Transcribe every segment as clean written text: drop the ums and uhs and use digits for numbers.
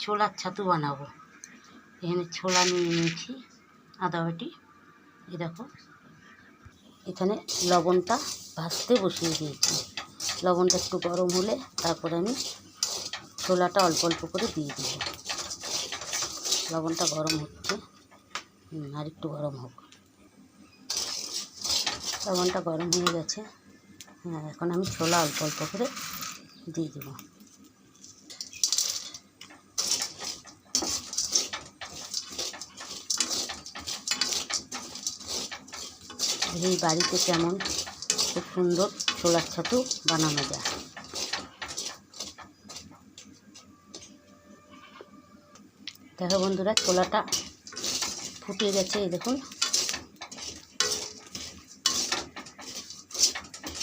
ছোলার ছাতু বানাবো। এখানে ছোলা নিয়ে নিয়েছি আদা বাটি। এই দেখো এখানে লবণটা ভাজতে বসিয়ে দিয়েছি। লবণটা একটু গরম হলে তারপরে আমি ছোলাটা অল্প অল্প করে দিয়ে দিব। লবণটা গরম হচ্ছে, আর একটু গরম হোক। লবণটা গরম হয়ে গেছে। হ্যাঁ, এখন আমি ছোলা অল্প অল্প করে দিয়ে দেব। এই বাড়িতে কেমন খুব সুন্দর ছোলার ছাতু বানানো যায়। দেখো বন্ধুরা, ছোলাটা ফুটে গেছে। এই দেখুন,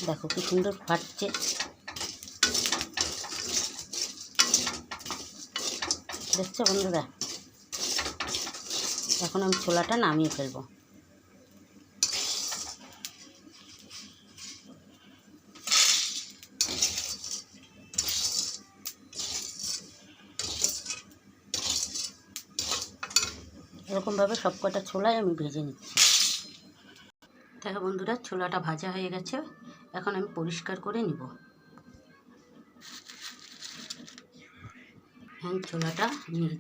দেখো কি সুন্দর ফাটছে। দেখছো বন্ধুরা? এখন আমি ছোলাটা নামিয়ে ফেলবো। এরকমভাবে সব কটা ছোলাই আমি ভেজে নিচ্ছি। দেখো বন্ধুরা, ছোলাটা ভাজা হয়ে গেছে। এখন আমি পরিষ্কার করে নিব। হ্যাঁ, ছোলাটা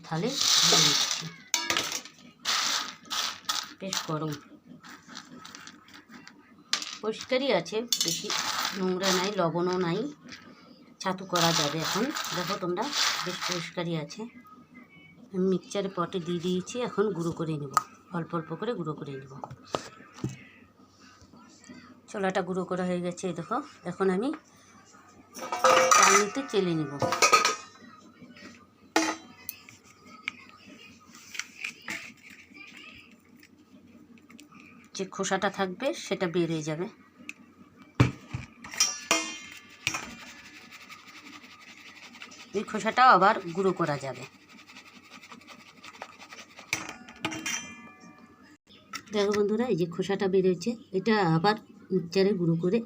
থালে দিয়ে দিচ্ছি। বেশ গরম, পরিষ্কারই আছে, বেশি নোংরা নাই, লবণও নাই, ছাতু করা যাবে এখন। দেখো তোমরা, বেশ পরিষ্কারই আছে। আমি মিক্সচারে পটে দিয়ে দিয়েছি। এখন গুঁড়ো করে নেব, অল্প অল্প করে গুঁড়ো করে নেব। ছোলাটা গুঁড়ো করা হয়ে গেছে। দেখো, এখন আমি চালনিতে চেলে নেব। যে খোসাটা থাকবে সেটা বের হয়ে যাবে। এই খোসাটাও আবার গুঁড়ো করা যাবে। দেখো বন্ধুরা, এই যে খোসাটা বেরোচ্ছে, এটা আবার মিক্সচারে গুঁড়ো করে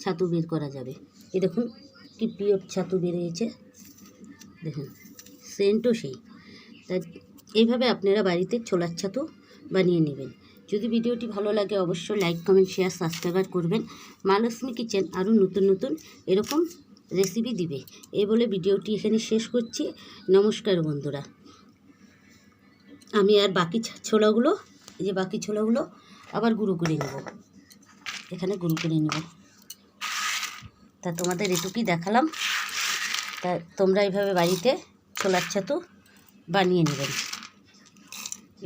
ছাতু বের করা যাবে। এই দেখুন কি পিওর ছাতু বেরিয়েছে। দেখুন সেন্টও সেই। তাই এইভাবে আপনারা বাড়িতে ছোলার ছাতু বানিয়ে নেবেন। যদি ভিডিওটি ভালো লাগে অবশ্যই লাইক, কমেন্ট, শেয়ার, সাবস্ক্রাইব করবেন। মা লক্ষ্মী কিচেন আরও নতুন নতুন এরকম রেসিপি দিবে। এই বলে ভিডিওটি এখানে শেষ করছি। নমস্কার বন্ধুরা। আমি আর বাকি ছোলাগুলো, এই যে বাকি ছোলাগুলো আবার গুঁড়ো করে নেব। এখানে গুঁড়ো করে নেব। তা তোমাদের এটুকুই দেখালাম। তা তোমরা এইভাবে বাড়িতে ছোলার ছাতু বানিয়ে নেবেন।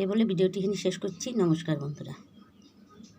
এ বলে ভিডিওটি এখানে শেষ করছি। নমস্কার বন্ধুরা।